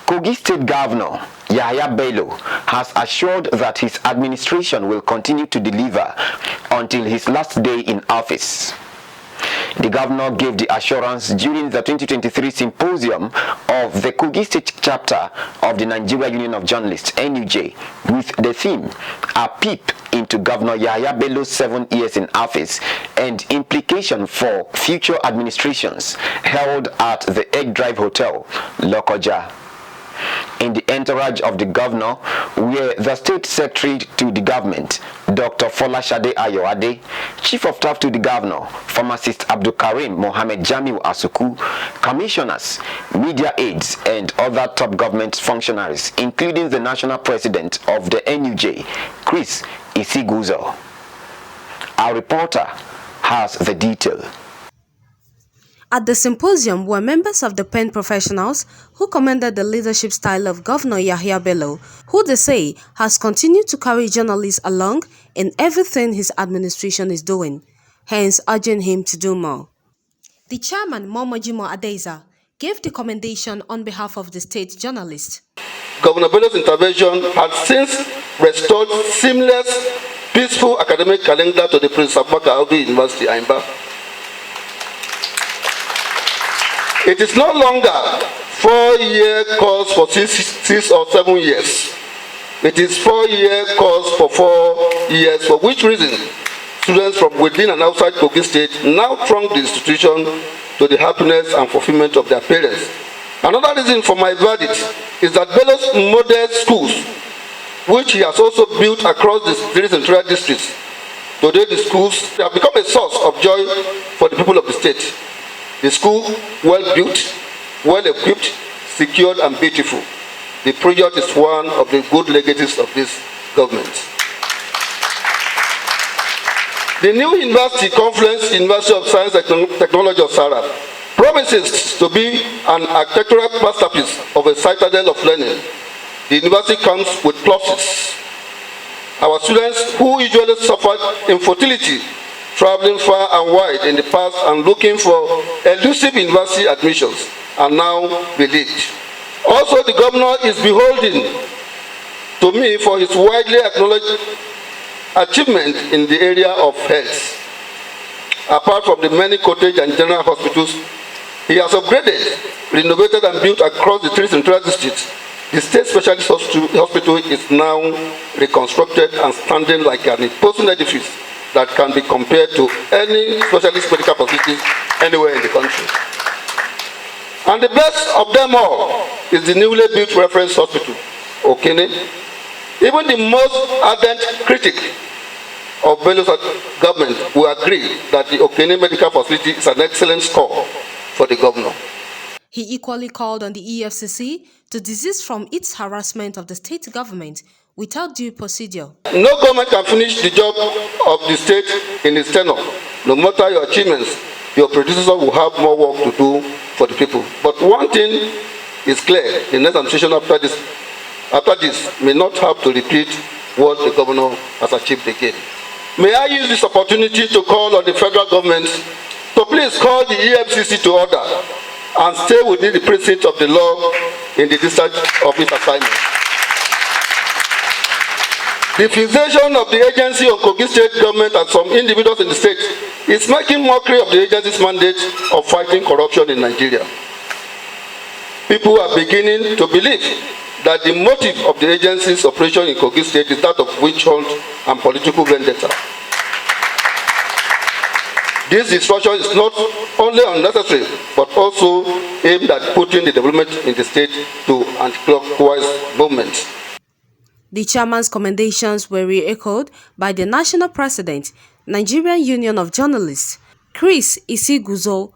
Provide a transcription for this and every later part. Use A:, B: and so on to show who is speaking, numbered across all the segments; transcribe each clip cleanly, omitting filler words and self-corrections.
A: Kogi State Governor Yahaya Bello has assured that his administration will continue to deliver until his last day in office. The governor gave the assurance during the 2023 Symposium of the Kogi State chapter of the Nigeria Union of Journalists (NUJ) with the theme "A Peep into Governor Yahaya Bello's 7 years in office and implication for future administrations," held at the Egg Drive Hotel, Lokoja. In the entourage of the governor were the State Secretary to the government, Dr. Folashade Ayoade, Chief of Staff to the Governor, Pharmacist Abdul Karim Mohammed Jamiu Asuku, commissioners, media aides, and other top government functionaries, including the National President of the NUJ, Chris Isiguzo. Our reporter has the detail.
B: At the symposium were members of the pen professionals who commended the leadership style of Governor Yahaya Bello, who they say has continued to carry journalists along in everything his administration is doing, hence urging him to do more. The chairman, Momojimo Adeza, gave the commendation on behalf of the state journalists.
C: Governor Bello's intervention has since restored seamless, peaceful academic calendar to the Prince Abubakar Audu University, Aimba. It is no longer 4-year course for 6 or 7 years. It is 4-year course for 4 years, for which reason students from within and outside Kogi State now throng the institution to the happiness and fulfillment of their parents. Another reason for my verdict is that Bello's model schools, which he has also built across the three central districts, today the schools have become a source of joy for the people of the state. The school, well built, well equipped, secured and beautiful. The project is one of the good legacies of this government. The new University Conference, University of Science and Technology of Sarah, promises to be an architectural masterpiece of a citadel of learning. The university comes with pluses. Our students who usually suffered infertility, traveling far and wide in the past and looking for elusive university admissions, are now relieved. Also, the governor is beholden to me for his widely acknowledged achievement in the area of health. Apart from the many cottage and general hospitals, he has upgraded, renovated and built across the three central districts. The state specialist hospital is now reconstructed and standing like an imposing edifice that can be compared to any specialist medical facility anywhere in the country. And the best of them all is the newly built reference hospital, Okene. Even the most ardent critic of Bello's government will agree that the Okene medical facility is an excellent score for the governor.
B: He equally called on the EFCC to desist from its harassment of the state government without due procedure.
C: No government can finish the job of the state in its tenure. No matter your achievements, your predecessor will have more work to do for the people. But one thing is clear: the next administration after this may not have to repeat what the governor has achieved again. May I use this opportunity to call on the federal government to please call the EFCC to order and stay within the precincts of the law in the discharge of its assignment. The fixation of the agency on Kogi State government and some individuals in the state is making mockery of the agency's mandate of fighting corruption in Nigeria. People are beginning to believe that the motive of the agency's operation in Kogi State is that of witch hunt and political vendetta. This destruction is not only unnecessary, but also aimed at putting the development in the state to anti-clockwise movements.
B: The chairman's commendations were re-echoed by the national president, Nigerian Union of Journalists, Chris Isiguzo.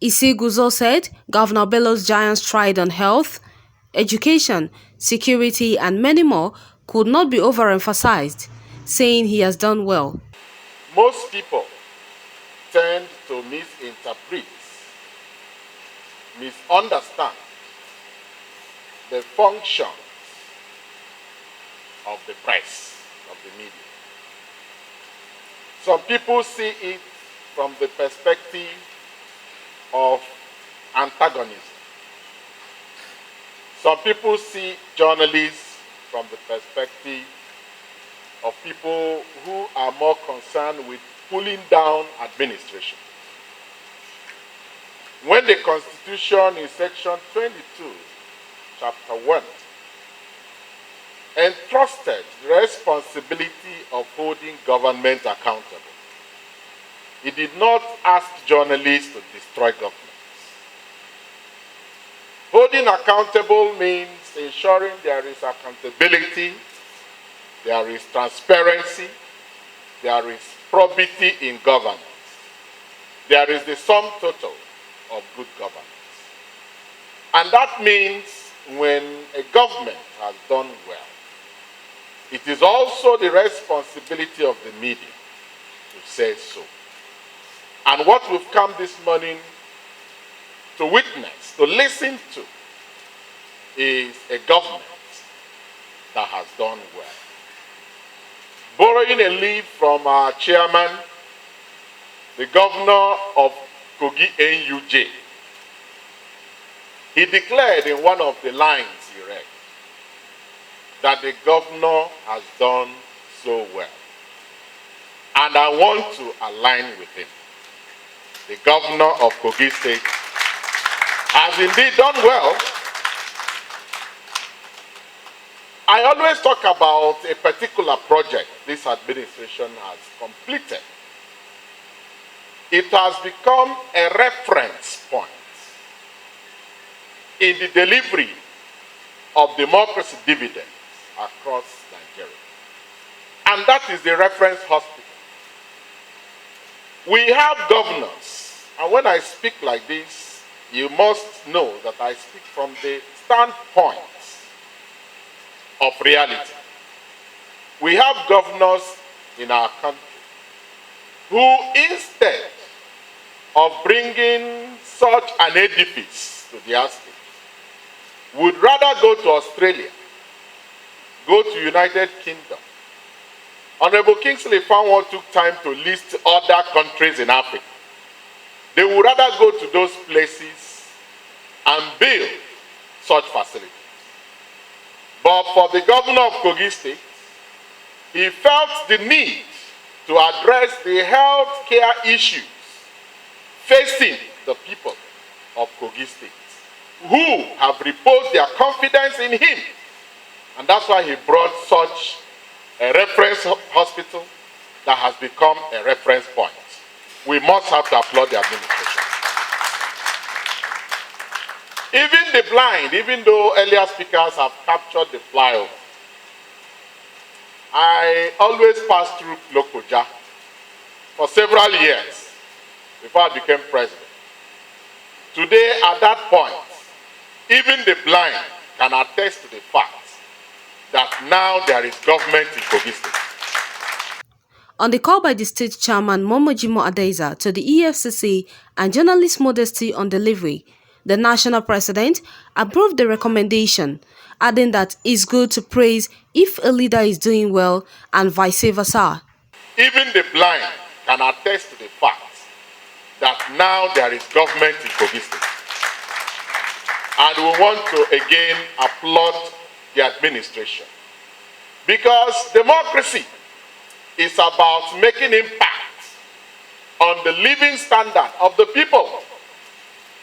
B: Isiguzo said Governor Bello's giant stride on health, education, security, and many more could not be overemphasized, saying he has done well.
D: Most people tend to misinterpret, misunderstand the function of the press, of the media. Some people see it from the perspective of antagonism. Some people see journalists from the perspective of people who are more concerned with pulling down administration. When the Constitution in section 22, chapter 1, entrusted the responsibility of holding government accountable, it did not ask journalists to destroy government. Holding accountable means ensuring there is accountability, there is transparency, there is probity in governance. There is the sum total of good governance. And that means when a government has done well, it is also the responsibility of the media to say so. And what we've come this morning to witness, to listen to, is a government that has done well. Borrowing a leaf from our chairman, the governor of Kogi NUJ, he declared in one of the lines he read that the governor has done so well. And I want to align with him. The governor of Kogi State has indeed done well. I always talk about a particular project this administration has completed. It has become a reference point in the delivery of democracy dividends across Nigeria. And that is the reference hospital. We have governors, and when I speak like this, you must know that I speak from the standpoint of reality. We have governors in our country who, instead of bringing such an edifice to their state, would rather go to Australia, go to United Kingdom. Honorable Kingsley Fanwo took time to list other countries in Africa. They would rather go to those places and build such facilities. But for the governor of Kogi State, he felt the need to address the health care issues facing the people of Kogi State, who have reposed their confidence in him. And that's why he brought such a reference hospital that has become a reference point. We must have to applaud the administration. Even the blind, even though earlier speakers have captured the flyover, I always pass through Lokoja for several years before I became president. Today, at that point, even the blind can attest to the fact that now there is government in Kogi State.
B: On the call by the state chairman Momojimo Adeza to the EFCC and journalist Modesty on delivery, the national president approved the recommendation, adding that it's good to praise if a leader is doing well and vice versa.
D: Even the blind can attest to the fact that now there is government in Kogi State. And we want to again applaud the administration. Because democracy is about making impact on the living standard of the people.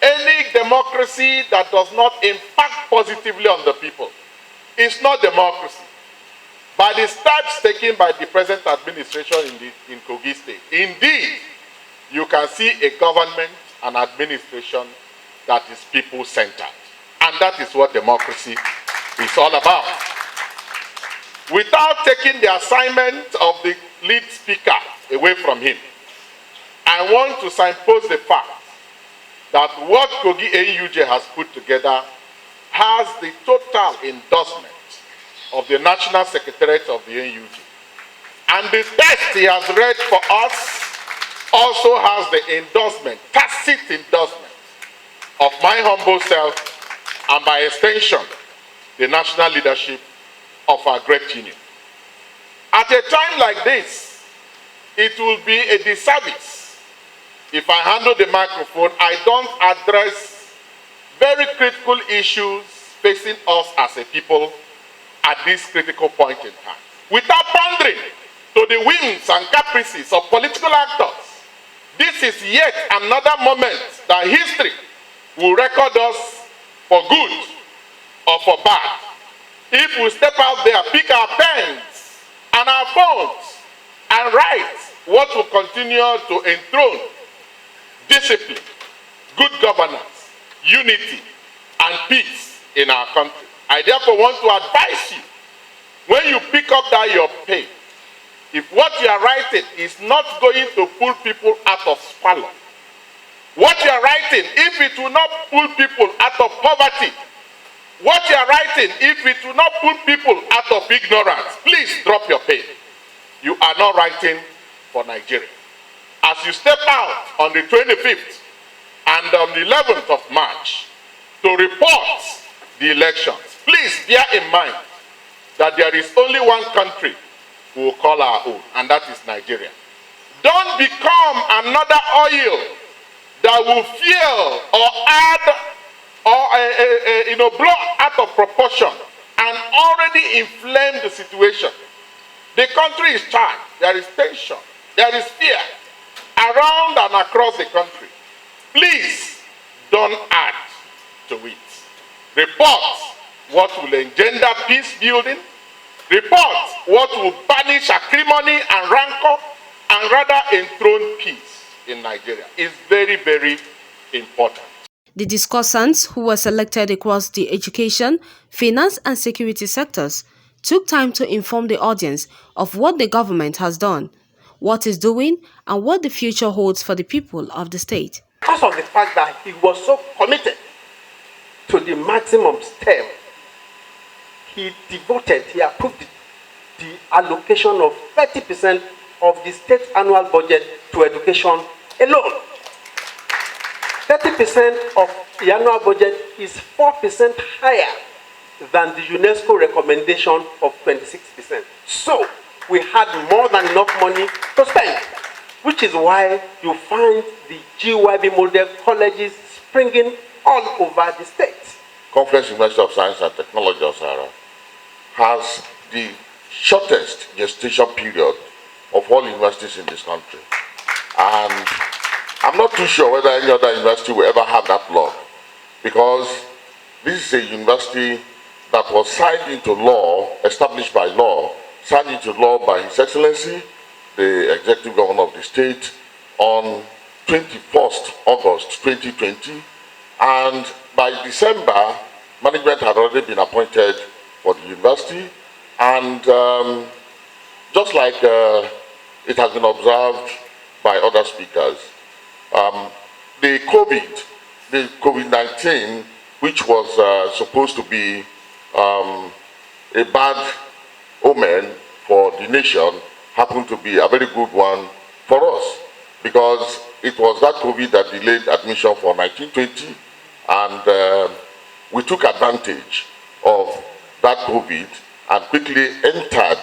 D: Any democracy that does not impact positively on the people is not democracy. By the steps taken by the present administration in Kogi State, indeed, you can see a government and administration that is people-centered. And that is what democracy is all about. Without taking the assignment of the lead speaker away from him, I want to signpost the fact that what Kogi AUJ has put together has the total endorsement of the National Secretariat of the NUJ. And the text he has read for us also has the endorsement, tacit endorsement, of my humble self and by extension, the national leadership of our great union. At a time like this, it will be a disservice if I handle the microphone, I don't address very critical issues facing us as a people at this critical point in time. Without pandering to the whims and caprices of political actors, this is yet another moment that history will record us for good or for bad. If we step out there, pick our pens and our phones and write what will continue to enthrone discipline, good governance, unity, and peace in our country. I therefore want to advise you, when you pick up that your pen, if what you are writing is not going to pull people out of squalor, what you are writing, if it will not pull people out of poverty, what you are writing, if it will not pull people out of ignorance, please drop your pen. You are not writing for Nigeria. As you step out on the 25th and on the 11th of March to report the elections, please bear in mind that there is only one country we will call our own, and that is Nigeria. Don't become another oil that will fuel or add or blow out of proportion and already inflame the situation. The country is charged. There is tension. There is fear around and across the country. Please don't add to it. Report what will engender peace building. Report what will banish acrimony and rancor and rather enthrone peace in Nigeria. It's very, very important.
B: The discussants, who were selected across the education, finance and security sectors, took time to inform the audience of what the government has done, what is doing, and what the future holds for the people of the state.
E: Because of the fact that he was so committed to the maximum STEM, he approved the allocation of 30% of the state annual budget to education alone. 30% of the annual budget is 4% higher than the UNESCO recommendation of 26%. So we had more than enough money to spend, which is why you find the GYB model colleges springing all over the state.
D: Conference University of Science and Technology of Sahara has the shortest gestation period of all universities in this country. And I'm not too sure whether any other university will ever have that law, because this is a university that was signed into law, established by law, signed into law by His Excellency, the Executive Governor of the state, on 21st August 2020. And by December, management had already been appointed for the university. And just like it has been observed by other speakers, the COVID-19, which was supposed to be a bad omen for the nation, happened to be a very good one for us, because it was that COVID that delayed admission for 1920, and we took advantage of that COVID and quickly entered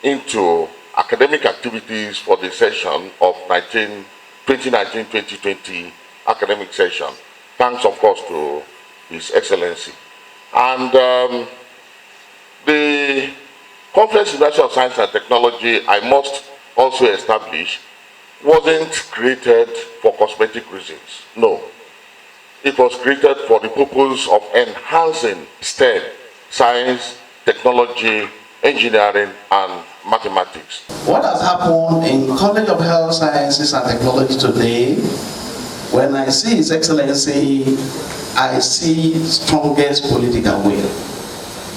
D: into academic activities for the session of 2019-2020 academic session, thanks of course to His Excellency. And the Conference University of Science and Technology, I must also establish, wasn't created for cosmetic reasons. No. It was created for the purpose of enhancing STEM, science, technology, engineering, and mathematics.
F: What has happened in College of Health Sciences and Technology today, when I see His Excellency, I see strongest political will.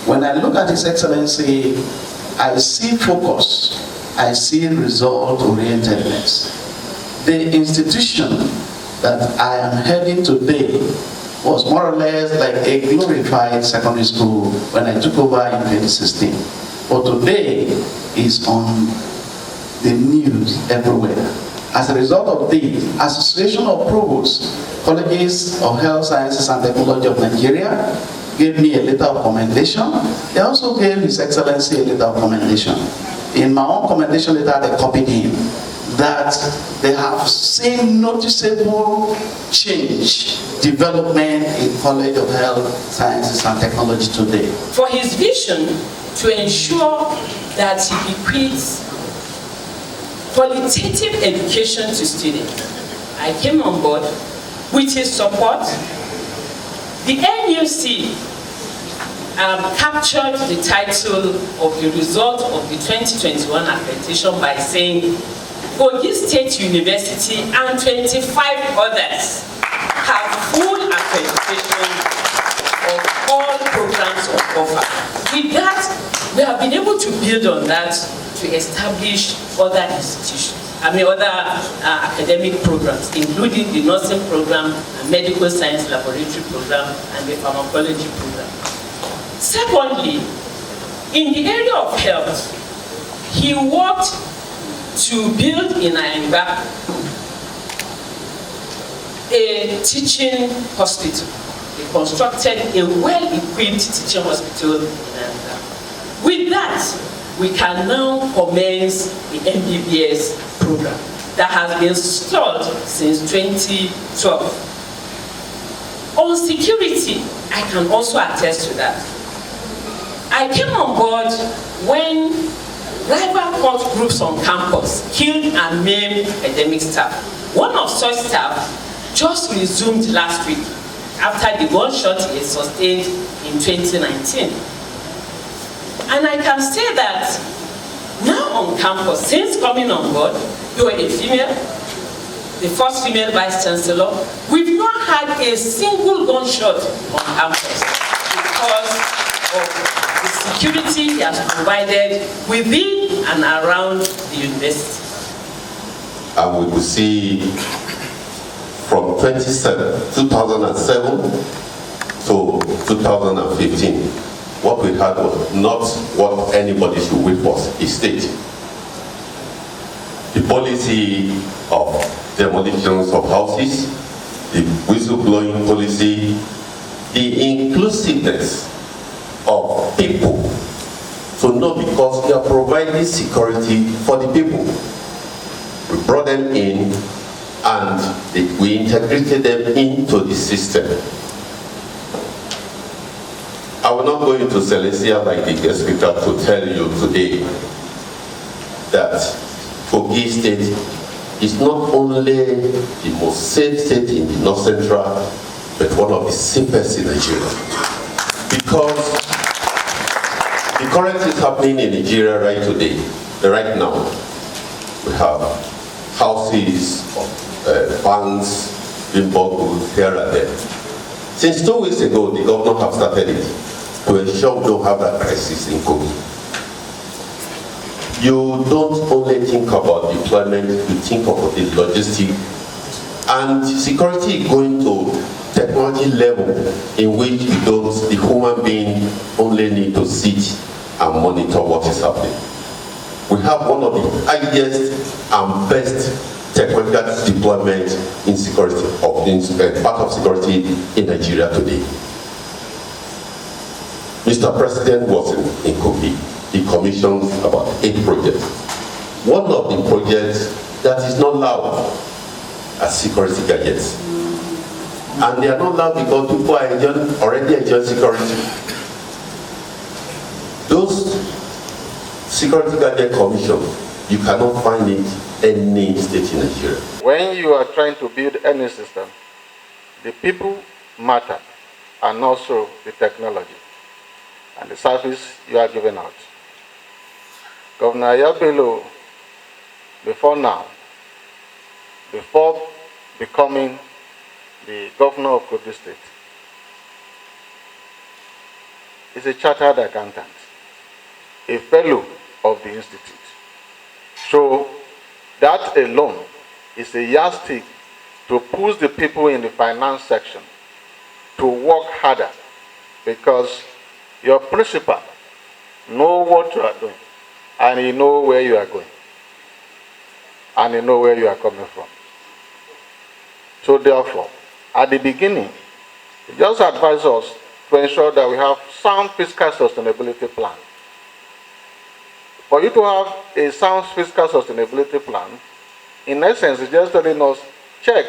F: When I look at His Excellency, I see focus, I see result-orientedness. The institution that I am heading today was more or less like a glorified secondary school when I took over in 2016. But today is on the news everywhere. As a result of this, Association of Provosts, Colleges of Health Sciences and Technology of Nigeria gave me a letter of commendation. They also gave His Excellency a letter of commendation. In my own commendation letter, they copied him that they have seen noticeable change, development in College of Health Sciences and Technology today?
G: For his vision to ensure that he bequeaths qualitative education to students, I came on board with his support. The NUC captured the title of the result of the 2021 accreditation by saying Kogi State University and 25 others have full accreditation of all programs on offer. With that, we have been able to build on that to establish other institutions. Other academic programs, including the nursing program, and medical science laboratory program, and the pharmacology program. Secondly, in the area of health, he worked to build in Ayimba a teaching hospital. He constructed a well-equipped teaching hospital in Ayimba. With that, we can now commence the MBBS program that has been stalled since 2012. On security, I can also attest to that. I came on board when rival cult groups on campus killed and maimed academic staff. One of such staff just resumed last week after the gunshot he sustained in 2019. And I can say that now on campus, since coming on board, you are a female, the first female vice chancellor. We've not had a single gunshot on campus because of the security he has provided within and around the university.
H: And we will see from 2007 to 2015, what we had was not what anybody should wait for, a state. The policy of demolitions of houses, the whistleblowing policy, the inclusiveness of people to know, because we are providing security for the people. We brought them in and we integrated them into the system. I will not go into Celestia like the guest speaker to tell you today that Kogi State is not only the most safe state in the North Central, but one of the safest in Nigeria. Because the current is happening in Nigeria right now. We have houses, banks, being burgled here and there. Since 2 weeks ago, the governor has started it to ensure we don't have that crisis in Kogi. You don't only think about deployment, you think about the logistics, and security going to technology level in which the human being only need to sit and monitor what is happening. We have one of the highest and best technological deployment in security, part of security in Nigeria today. Mr. President was in Kogi. He commissioned about 8 projects. One of the projects that is not loud are security gadgets. And they are not loud because people are already enjoying security. Those security gadget commission, you cannot find it any state in Nigeria.
D: When you are trying to build any system, the people matter, and also the technology and the service you are giving out. Governor Yahaya Bello, before becoming the governor of Kogi State, is a chartered accountant, a fellow of the institute. So that alone is a yardstick to push the people in the finance section to work harder, because your principal knows what you are doing, and he knows where you are going, and he knows where you are coming from. So therefore, at the beginning, he just advised us to ensure that we have sound fiscal sustainability plan. For you to have a sound fiscal sustainability plan, in essence, it's just telling us, check,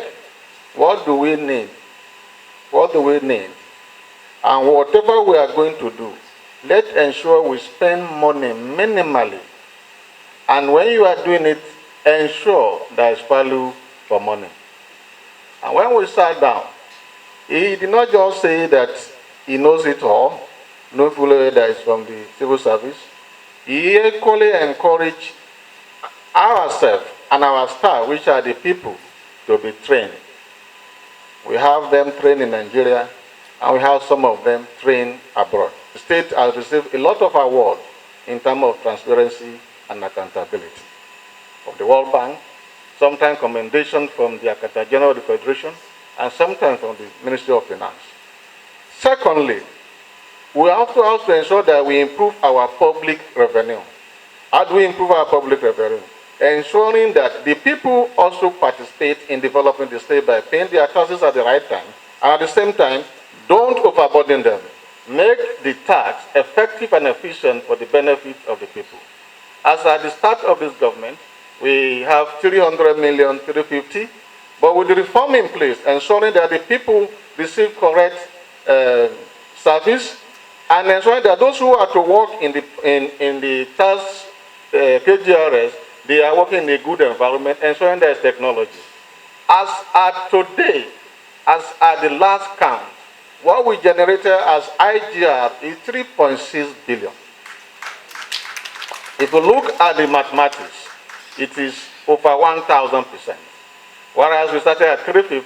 D: what do we need? What do we need? And whatever we are going to do, let's ensure we spend money minimally. And when you are doing it, ensure there is value for money. And when we sat down, he did not just say that he knows it all, no fully that is from the civil service. He equally encouraged ourselves and our staff, which are the people, to be trained. We have them trained in Nigeria, and we have some of them trained abroad. The state has received a lot of awards in terms of transparency and accountability. From the World Bank, sometimes commendation from the Accountant General of the Federation, and sometimes from the Ministry of Finance. Secondly, we also have to ensure that we improve our public revenue. How do we improve our public revenue? Ensuring that the people also participate in developing the state by paying their taxes at the right time, and at the same time, don't overburden them. Make the tax effective and efficient for the benefit of the people. As at the start of this government, we have 300 million, 350, but with the reform in place, ensuring that the people receive correct service, and ensuring that those who are to work in the tax KGRS, they are working in a good environment, ensuring there is technology. As at today, as at the last count, what we generated as IGR is 3.6 billion. If you look at the mathematics, it is over 1,000%. Whereas we started at 350,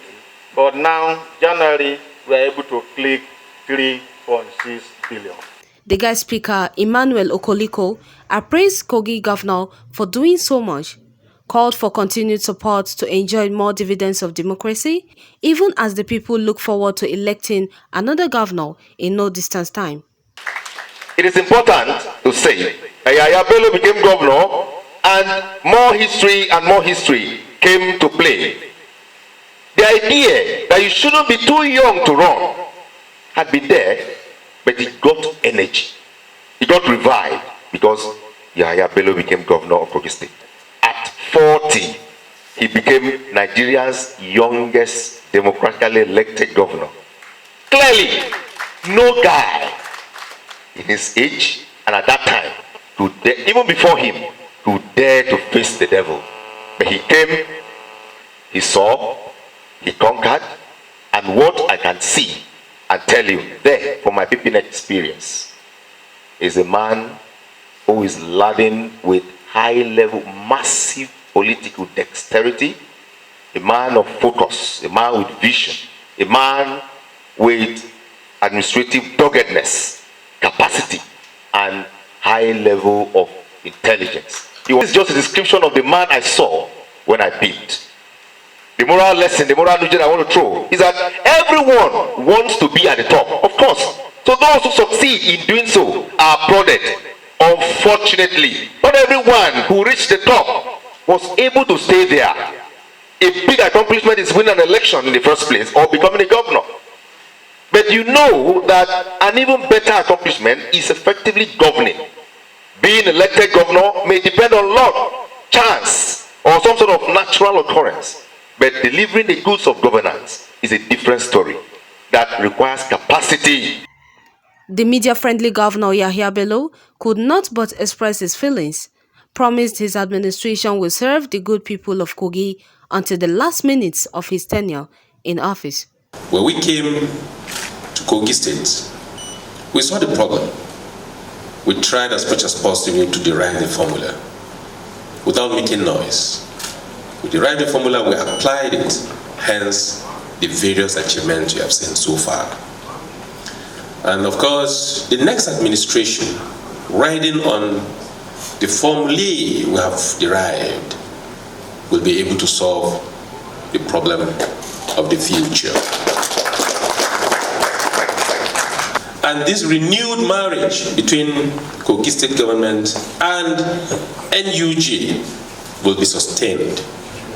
D: but now, January, we are able to click 3.6 billion.
B: The guest speaker, Emmanuel Okoliko, appraised Kogi governor for doing so much, called for continued support to enjoy more dividends of democracy, even as the people look forward to electing another governor in no distant time.
I: It is important to say that Yahaya Bello became governor and more history came to play. The idea that you shouldn't be too young to run had been there, but it got energy. It got revived because Yahaya Bello became governor of Kogi State. At 40, he became Nigeria's youngest democratically elected governor. Clearly, no guy in his age and at that time, even before him, who dared to face the devil. But he came, he saw, he conquered, and what I can see and tell you there from my people experience is a man who is laden with high-level, massive political dexterity, a man of focus, a man with vision, a man with administrative doggedness, capacity, and high level of intelligence. This is just a description of the man I saw when I peeped. The moral lesson, the moral nugget I want to throw is that everyone wants to be at the top, of course. So those who succeed in doing so are applauded. Unfortunately, not everyone who reached the top was able to stay there. A big accomplishment is winning an election in the first place or becoming a governor. But you know that an even better accomplishment is effectively governing. Being elected governor may depend on luck, chance, or some sort of natural occurrence. But delivering the goods of governance is a different story that requires capacity.
B: The media-friendly Governor Yahaya Bello could not but express his feelings, promised his administration will serve the good people of Kogi until the last minutes of his tenure in office.
J: When we came to Kogi State, we saw the problem. We tried as much as possible to derive the formula without making noise. We derived the formula, we applied it, hence the various achievements we have seen so far. And of course, the next administration, riding on the formulae we have derived, will be able to solve the problem of the future. And this renewed marriage between Kogi State government and NUG will be sustained.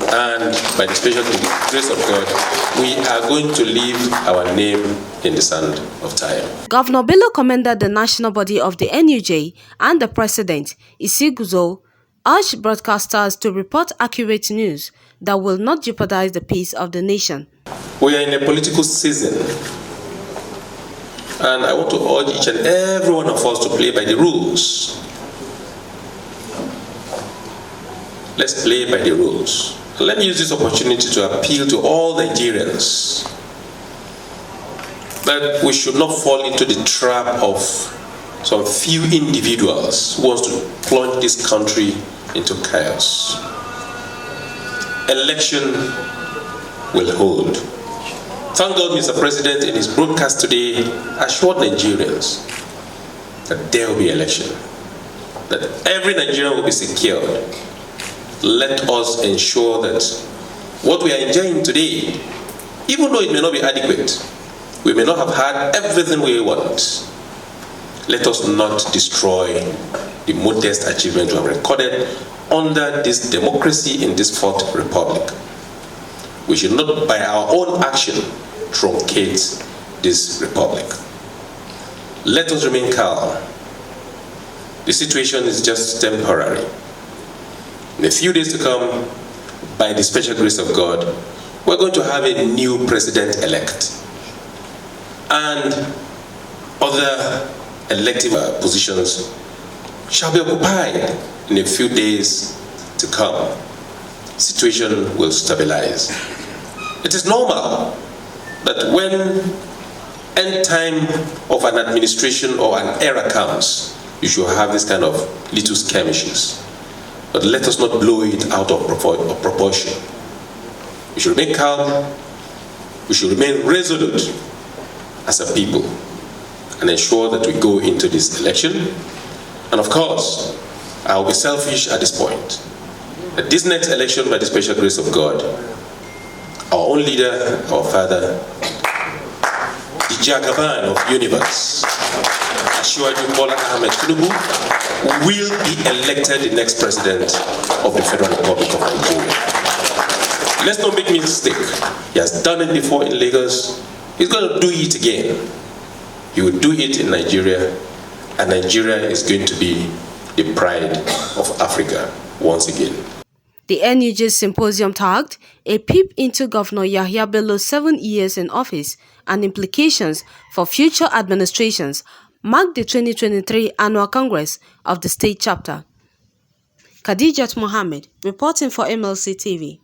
J: And by the special grace of God, we are going to leave our name in the sand of time.
B: Governor Bello commended the national body of the NUJ and the president, Isiguzo, urged broadcasters to report accurate news that will not jeopardize the peace of the nation.
J: We are in a political season, and I want to urge each and every one of us to play by the rules. Let's play by the rules. Let me use this opportunity to appeal to all Nigerians that we should not fall into the trap of some few individuals who want to plunge this country into chaos. Election will hold. Thank God Mr. President in his broadcast today assured Nigerians that there will be election, that every Nigerian will be secured. Let us ensure that what we are enjoying today, even though it may not be adequate, we may not have had everything we want, let us not destroy the modest achievement we have recorded under this democracy in this fourth republic. We should not, by our own action, truncate this republic. Let us remain calm. The situation is just temporary. In a few days to come, by the special grace of God, we're going to have a new president-elect. And other elective positions shall be occupied in a few days to come. Situation will stabilize. It is normal that when end time of an administration or an era comes, you should have this kind of little skirmishes. But let us not blow it out of proportion. We should remain calm. We should remain resolute as a people and ensure that we go into this election. And of course, I will be selfish at this point. At this next election, by the special grace of God, our own leader, our father, the Jagaban of universe, Asiwaju Bola Ahmed Tinubu, will be elected the next president of the Federal Republic of Nigeria. Let's not make a mistake. He has done it before in Lagos. He's going to do it again. He will do it in Nigeria, and Nigeria is going to be the pride of Africa once again.
B: The NUJ Symposium tagged a peep into Governor Yahaya Bello's 7 years in office and implications for future administrations marked the 2023 Annual Congress of the State Chapter. Khadijat Mohammed, reporting for MLC TV.